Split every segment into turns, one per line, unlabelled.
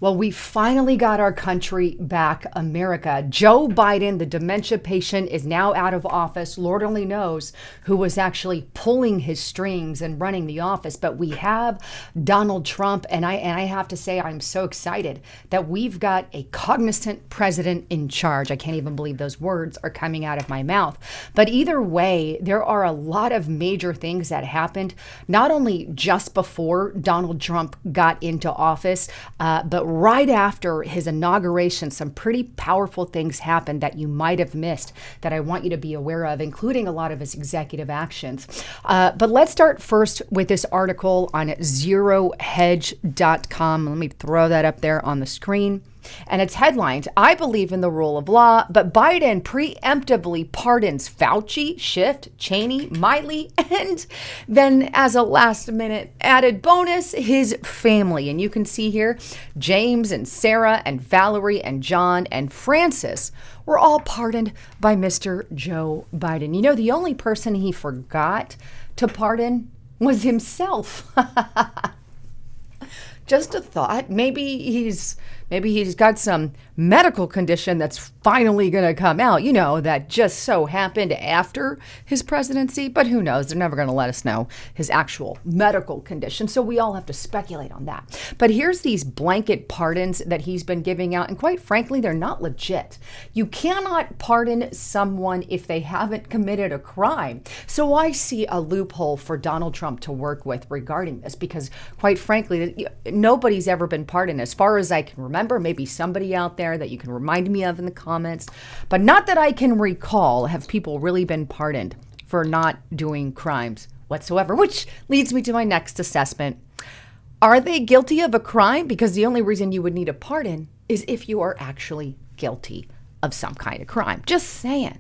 Well, we finally got our country back, America. Joe Biden, the dementia patient, is now out of office. Lord only knows who was actually pulling his strings and running the office. But we have Donald Trump, and I have to say I'm so excited that we've got a cognizant president in charge. I can't even believe those words are coming out of my mouth. But either way, there are a lot of major things that happened, not only just before Donald Trump got into office, but right after his inauguration. Some pretty powerful things happened that you might have missed that I want you to be aware of, including a lot of his executive actions. But let's start first with this article on zerohedge.com. Let me throw that up there on the screen. And it's headlined, "I believe in the rule of law, but Biden preemptively pardons Fauci, Schiff, Cheney, Miley, and then as a last minute added bonus, his family." And you can see here, James and Sarah and Valerie and John and Francis were all pardoned by Mr. Joe Biden. You know, the only person he forgot to pardon was himself. Just a thought. Maybe he's got some medical condition that's finally going to come out, you know, that just so happened after his presidency. But who knows? They're never going to let us know his actual medical condition. So we all have to speculate on that. But here's these blanket pardons that he's been giving out. And quite frankly, they're not legit. You cannot pardon someone if they haven't committed a crime. So I see a loophole for Donald Trump to work with regarding this, because quite frankly, nobody's ever been pardoned as far as I can remember. Maybe somebody out there that you can remind me of in the comments, but not that I can recall have people really been pardoned for not doing crimes whatsoever, which leads me to my next assessment. Are they guilty of a crime? Because the only reason you would need a pardon is if you are actually guilty of some kind of crime. Just saying.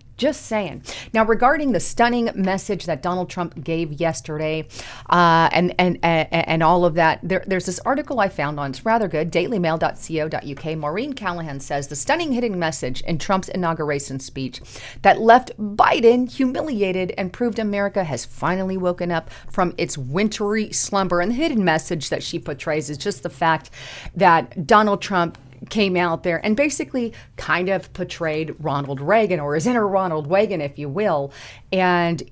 Now, regarding the stunning message that Donald Trump gave yesterday, and all of that, there's this article I found on, it's rather good, dailymail.co.uk. Maureen Callahan says the stunning hidden message in Trump's inauguration speech that left Biden humiliated and proved America has finally woken up from its wintry slumber. And the hidden message that she portrays is just the fact that Donald Trump came out there and basically kind of portrayed Ronald Reagan, or his inner Ronald Reagan, if you will. And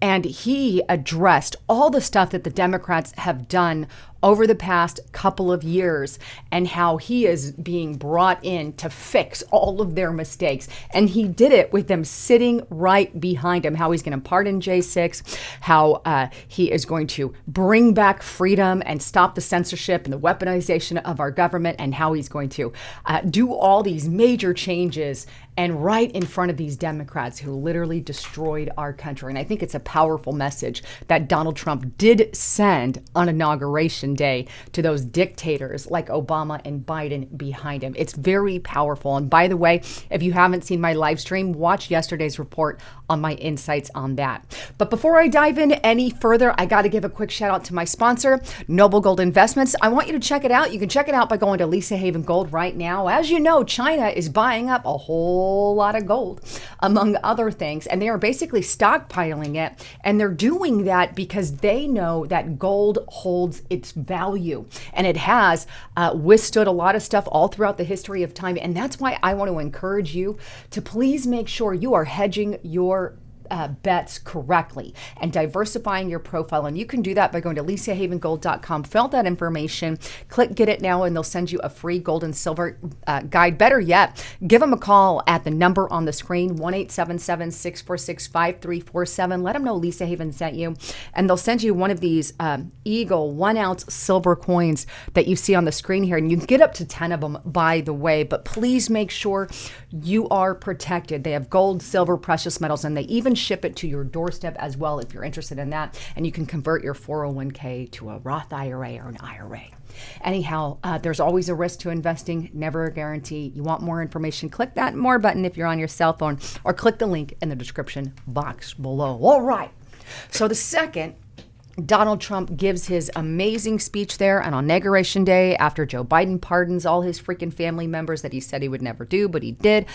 he addressed all the stuff that the Democrats have done over the past couple of years and how he is being brought in to fix all of their mistakes. And he did it with them sitting right behind him, how he's going to pardon J6, how he is going to bring back freedom and stop the censorship and the weaponization of our government, and how he's going to do all these major changes, and right in front of these Democrats who literally destroyed our country. And I think it's a powerful message that Donald Trump did send on Inauguration Day to those dictators like Obama and Biden behind him. It's very powerful. And by the way, if you haven't seen my live stream, watch yesterday's report on my insights on that. But before I dive in any further, I got to give a quick shout out to my sponsor, Noble Gold Investments. I want you to check it out. You can check it out by going to Lisa Haven Gold right now. As you know, China is buying up a whole lot of gold, among other things, and they are basically stockpiling it. And they're doing that because they know that gold holds its value, and it has withstood a lot of stuff all throughout the history of time. And that's why I want to encourage you to please make sure you are hedging your bets correctly and diversifying your profile. And you can do that by going to lisahavengold.com, fill out that information, click get it now, and they'll send you a free gold and silver guide. Better yet, give them a call at the number on the screen, 1-877-646-5347. Let them know Lisa Haven sent you, and they'll send you one of these Eagle 1 ounce silver coins that you see on the screen here. And you can get up to 10 of them, by the way, but please make sure you are protected. They have gold, silver, precious metals, and they even ship it to your doorstep as well if you're interested in that. And you can convert your 401k to a Roth IRA or an IRA. Anyhow, there's always a risk to investing, never a guarantee. You want more information, click that more button if you're on your cell phone, or click the link in the description box below. All right. So the second Donald Trump gives his amazing speech there on Inauguration Day after Joe Biden pardons all his freaking family members that he said he would never do, but he did.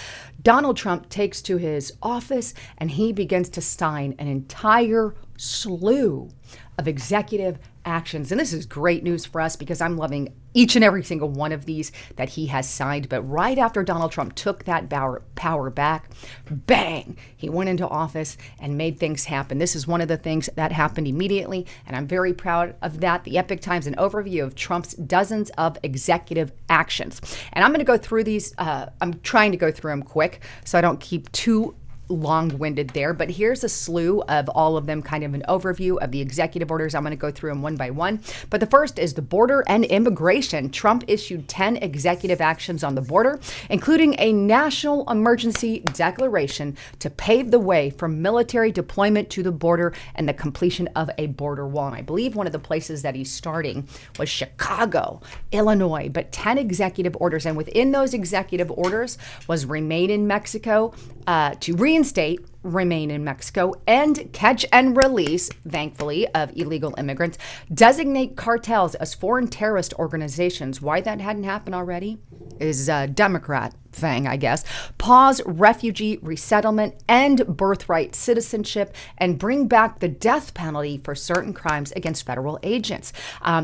Donald Trump takes to his office and he begins to sign an entire slew of executive actions. And this is great news for us because I'm loving each and every single one of these that he has signed. But right after Donald Trump took that power back, bang, he went into office and made things happen. This is one of the things that happened immediately, and I'm very proud of that. The Epic Times, an overview of Trump's dozens of executive actions. And I'm going to go through these. I'm trying to go through them quick so I don't keep too long-winded there, but here's a slew of all of them, kind of an overview of the executive orders. I'm going to go through them one by one. But the first is the border and immigration. Trump issued 10 executive actions on the border, including a national emergency declaration to pave the way for military deployment to the border and the completion of a border wall. And I believe one of the places that he's starting was Chicago, Illinois, but 10 executive orders. And within those executive orders was remain in Mexico, to reinstate remain in Mexico, and catch and release, thankfully, of illegal immigrants, designate cartels as foreign terrorist organizations. Why that hadn't happened already is a Democrat thing, I guess. Pause refugee resettlement, end birthright citizenship, and bring back the death penalty for certain crimes against federal agents.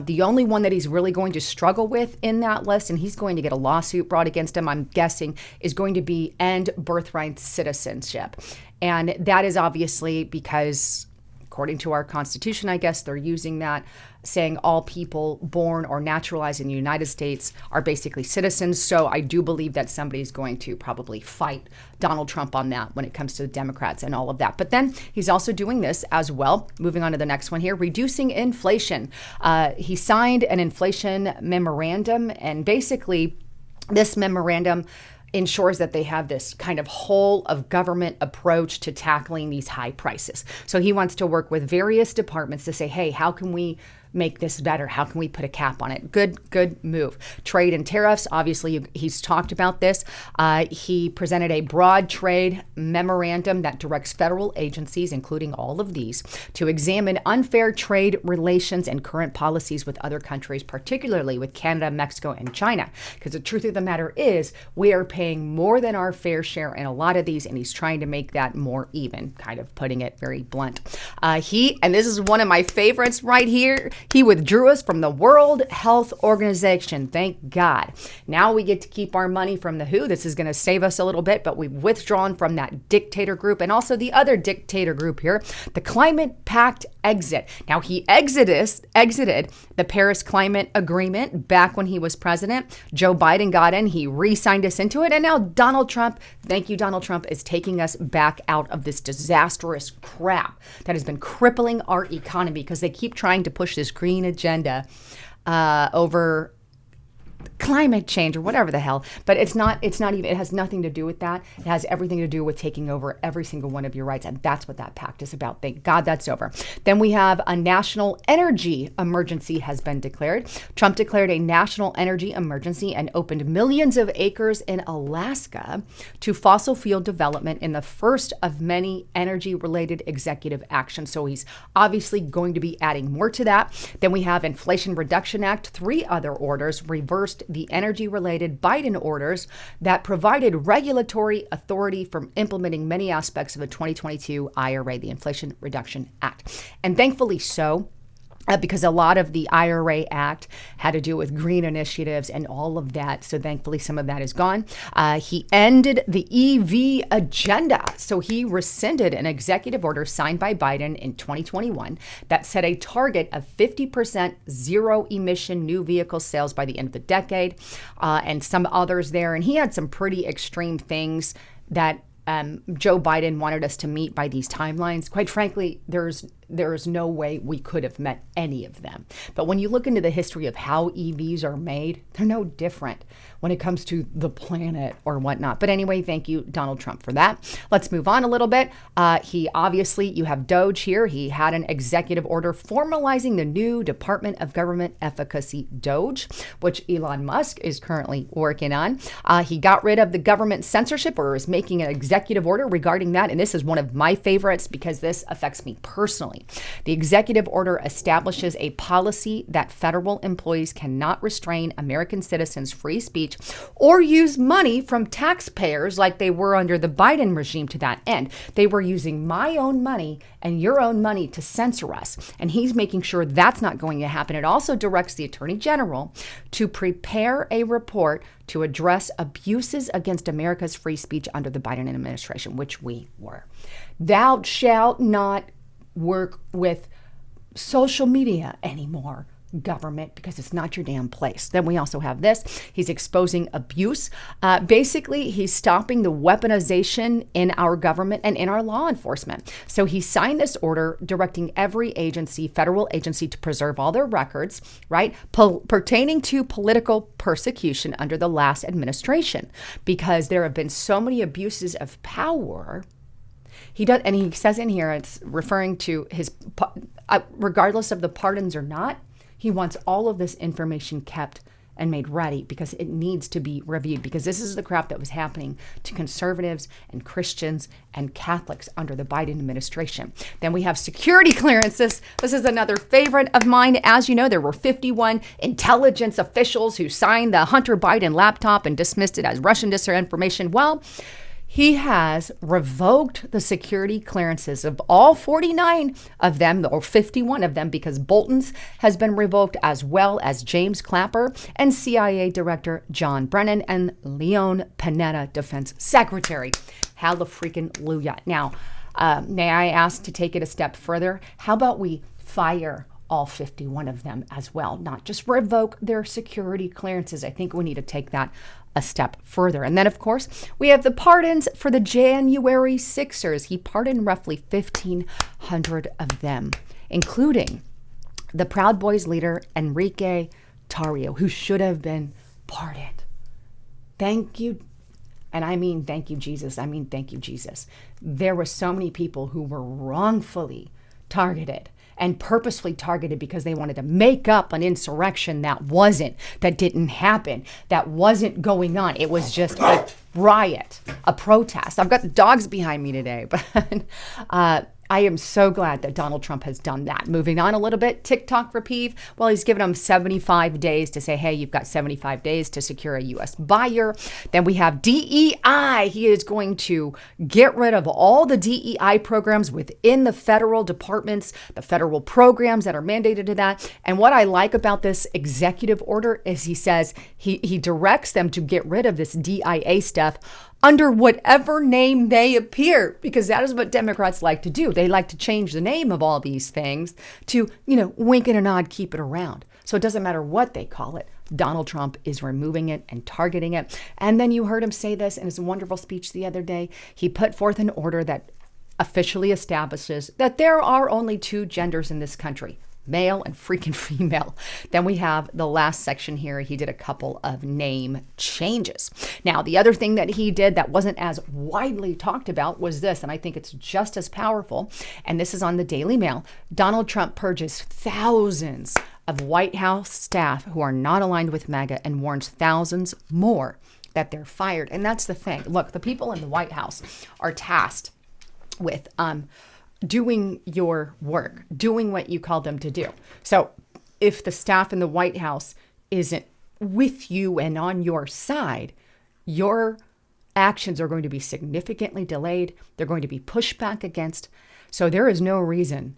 The only one that he's really going to struggle with in that list, and he's going to get a lawsuit brought against him, I'm guessing, is going to be end birthright citizenship. And that is obviously because, according to our Constitution, I guess they're using that, saying all people born or naturalized in the United States are basically citizens. So I do believe that somebody's going to probably fight Donald Trump on that when it comes to the Democrats and all of that. But then he's also doing this as well. Moving on to the next one here, reducing inflation. He signed an inflation memorandum, and basically this memorandum ensures that they have this kind of whole of government approach to tackling these high prices. So he wants to work with various departments to say, hey, how can we make this better? How can we put a cap on it? Good move. Trade and tariffs. Obviously, he's talked about this. He presented a broad trade memorandum that directs federal agencies, including all of these, to examine unfair trade relations and current policies with other countries, particularly with Canada, Mexico, and China. Because the truth of the matter is, we are paying more than our fair share in a lot of these, and he's trying to make that more even, kind of putting it very blunt. And this is one of my favorites right here, he withdrew us from the World Health Organization. Thank God. Now we get to keep our money from the WHO. This is going to save us a little bit, but we've withdrawn from that dictator group and also the other dictator group here, the Climate Pact exit. Now he exited the Paris Climate Agreement back when he was president. Joe Biden got in, he re-signed us into it, and now Donald Trump, thank you, Donald Trump, is taking us back out of this disastrous crap that has been crippling our economy because they keep trying to push this green agenda over climate change or whatever the hell, but it has nothing to do with that. It has everything to do with taking over every single one of your rights, and that's what that pact is about. Thank God that's over. Then we have a national energy emergency has been declared. Trump declared a national energy emergency and opened millions of acres in Alaska to fossil fuel development in the first of many energy-related executive actions. So he's obviously going to be adding more to that. Then we have Inflation Reduction Act. 3 other orders reversed the energy-related Biden orders that provided regulatory authority from implementing many aspects of the 2022 IRA, the Inflation Reduction Act. And thankfully so, because a lot of the IRA Act had to do with green initiatives and all of that. So thankfully, some of that is gone. He ended the EV agenda. So he rescinded an executive order signed by Biden in 2021 that set a target of 50% zero emission new vehicle sales by the end of the decade, and some others there. And he had some pretty extreme things that Joe Biden wanted us to meet by these timelines. Quite frankly, there's no way we could have met any of them. But when you look into the history of how EVs are made, they're no different when it comes to the planet or whatnot. But anyway, thank you, Donald Trump, for that. Let's move on a little bit. You have DOGE here. He had an executive order formalizing the new Department of Government Efficacy, DOGE, which Elon Musk is currently working on. He got rid of the government censorship, or is making an executive order regarding that. And this is one of my favorites because this affects me personally. company. The executive order establishes a policy that federal employees cannot restrain American citizens' free speech or use money from taxpayers like they were under the Biden regime to that end. They were using my own money and your own money to censor us. And he's making sure that's not going to happen. It also directs the Attorney General to prepare a report to address abuses against America's free speech under the Biden administration, which we were. Thou shalt not work with social media anymore, government, because it's not your damn place. Then we also have this. He's exposing abuse. Basically, he's stopping the weaponization in our government and in our law enforcement. So he signed this order directing every agency, federal agency, to preserve all their records, right, pertaining to political persecution under the last administration, because there have been so many abuses of power. He does, and he says in here, it's referring to his, regardless of the pardons or not, he wants all of this information kept and made ready because it needs to be reviewed, because this is the crap that was happening to conservatives and Christians and Catholics under the Biden administration. Then we have security clearances. This is another favorite of mine. As you know, there were 51 intelligence officials who signed the Hunter Biden laptop and dismissed it as Russian disinformation. Well, he has revoked the security clearances of all 49 of them, or 51 of them, because Bolton's has been revoked, as well as James Clapper and CIA Director John Brennan and Leon Panetta, Defense Secretary. Hallelujah. Now, may I ask to take it a step further? How about we fire all 51 of them as well, not just revoke their security clearances? I think we need to take that a step further. And then, of course, we have the pardons for the January 6ers. He pardoned roughly 1,500 of them, including the Proud Boys leader, Enrique Tarrio, who should have been pardoned. Thank you. And I mean, thank you, Jesus. I mean, thank you, Jesus. There were so many people who were wrongfully targeted and purposefully targeted because they wanted to make up an insurrection that didn't happen, that wasn't going on. It was just a riot, a protest. I've got the dogs behind me today, but I am so glad that Donald Trump has done that. Moving on a little bit, TikTok reprieve. Well, he's given them 75 days to say, hey, you've got 75 days to secure a U.S. buyer. Then we have DEI. He is going to get rid of all the DEI programs within the federal departments, the federal programs that are mandated to that. And what I like about this executive order is he says he directs them to get rid of this DIA stuff under whatever name they appear, because that is what Democrats like to do. They like to change the name of all these things to, wink and a nod, keep it around. So it doesn't matter what they call it. Donald Trump is removing it and targeting it. And then you heard him say this in his wonderful speech the other day. He put forth an order that officially establishes that there are only two genders in this country: male and freaking female. Then we have the last section here. He did a couple of name changes. Now, the other thing that he did that wasn't as widely talked about was this, and I think it's just as powerful, and this is on the Daily Mail. Donald Trump purges thousands of White House staff who are not aligned with MAGA and warns thousands more that they're fired. And that's the thing. Look, the people in the White House are tasked with doing your work, doing what you call them to do. So if the staff in the White House isn't with you and on your side, your actions are going to be significantly delayed. They're going to be pushed back against. So there is no reason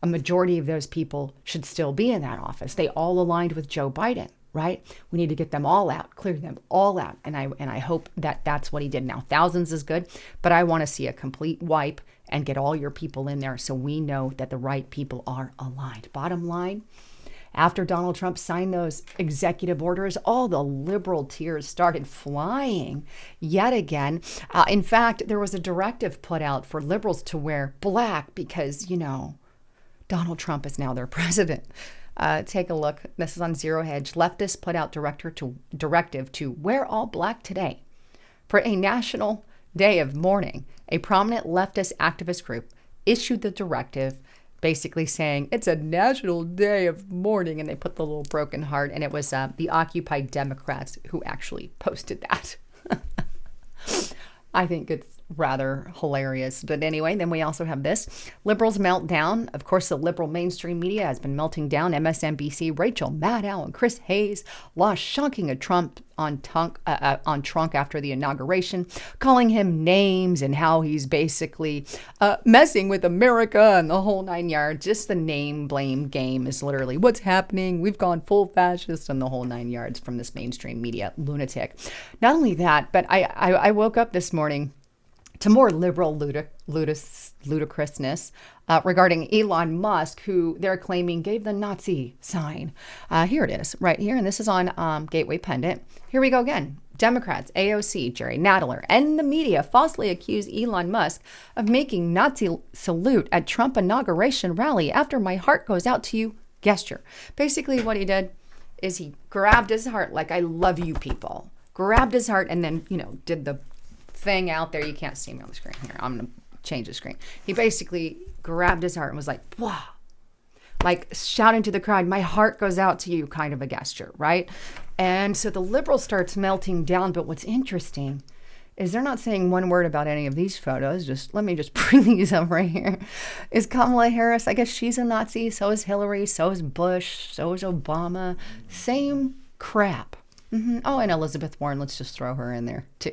a majority of those people should still be in that office. They all aligned with Joe Biden, right? We need to get them all out, clear them all out. And I hope that that's what he did. Now, thousands is good, but I want to see a complete wipe and get all your people in there so we know that the right people are aligned. Bottom line, after Donald Trump signed those executive orders, all the liberal tears started flying yet again. In fact, there was a directive put out for liberals to wear black because, Donald Trump is now their president. Take a look. This is on Zero Hedge. Leftists put out directive to wear all black today for a national day of mourning. A prominent leftist activist group issued the directive basically saying it's a national day of mourning, and they put the little broken heart, and it was the Occupy Democrats who actually posted that. I think it's rather hilarious. But anyway, then we also have this. Liberals melt down. Of course, the liberal mainstream media has been melting down. MSNBC, Rachel Maddow and Chris Hayes lost shocking a Trump on Trump after the inauguration, calling him names and how he's basically messing with America and the whole 9 yards. Just the name blame game is literally what's happening. We've gone full fascist and the whole 9 yards from this mainstream media lunatic. Not only that, but I woke up this morning to more liberal ludicrousness regarding Elon Musk, who they're claiming gave the Nazi sign. Here it is, right here, and this is on Gateway Pundit. Here we go again. Democrats, AOC, Jerry Nadler, and the media falsely accuse Elon Musk of making Nazi salute at Trump inauguration rally after my heart goes out to you gesture. Basically what he did is he grabbed his heart like I love you people. Grabbed his heart and then, did the thing out there. You can't see me on the screen here. I'm going to change the screen. He basically grabbed his heart and was like, wow. Like shouting to the crowd, my heart goes out to you kind of a gesture, right? And so the liberal starts melting down. But what's interesting is they're not saying one word about any of these photos. Let me just bring these up right here. Is Kamala Harris, I guess she's a Nazi. So is Hillary. So is Bush. So is Obama. Same crap. Oh, and Elizabeth Warren. Let's just throw her in there too.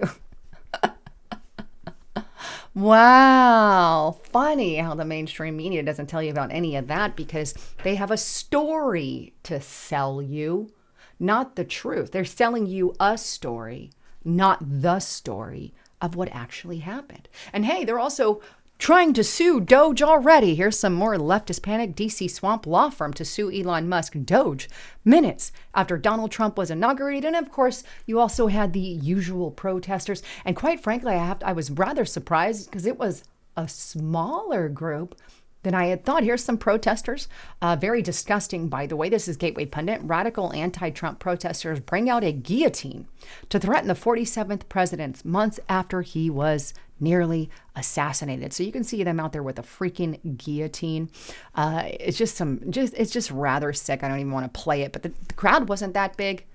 Wow. Funny how the mainstream media doesn't tell you about any of that because they have a story to sell you, not the truth. They're selling you a story, not the story of what actually happened. And hey, they're also trying to sue Doge already. Here's some more leftist panic. DC Swamp Law Firm to sue Elon Musk Doge minutes after Donald Trump was inaugurated. And of course, you also had the usual protesters. And quite frankly, I was rather surprised because it was a smaller group than I had thought. Here's some protesters. Very disgusting, by the way. This is Gateway Pundit. Radical anti-Trump protesters bring out a guillotine to threaten the 47th president months after he was nearly assassinated. So you can see them out there with a freaking guillotine. It's just rather sick. I don't even want to play it, but the crowd wasn't that big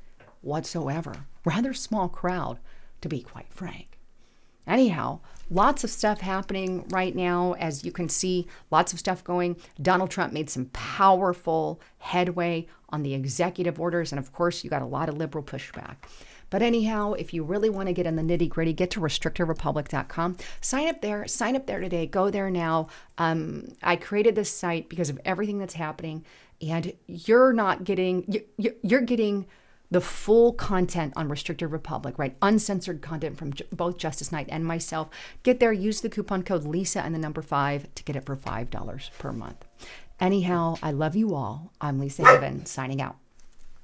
whatsoever. Rather small crowd, to be quite frank. Anyhow, lots of stuff happening right now. As you can see, lots of stuff going. Donald Trump made some powerful headway on the executive orders. And of course, you got a lot of liberal pushback. But anyhow, if you really want to get in the nitty gritty, get to restrictedrepublic.com. Sign up there today. Go there now. I created this site because of everything that's happening. And you're getting the full content on Restricted Republic, right? Uncensored content from both Justice Knight and myself. Get there, use the coupon code Lisa and the number 5 to get it for $5 per month. Anyhow, I love you all. I'm Lisa Haven, signing out.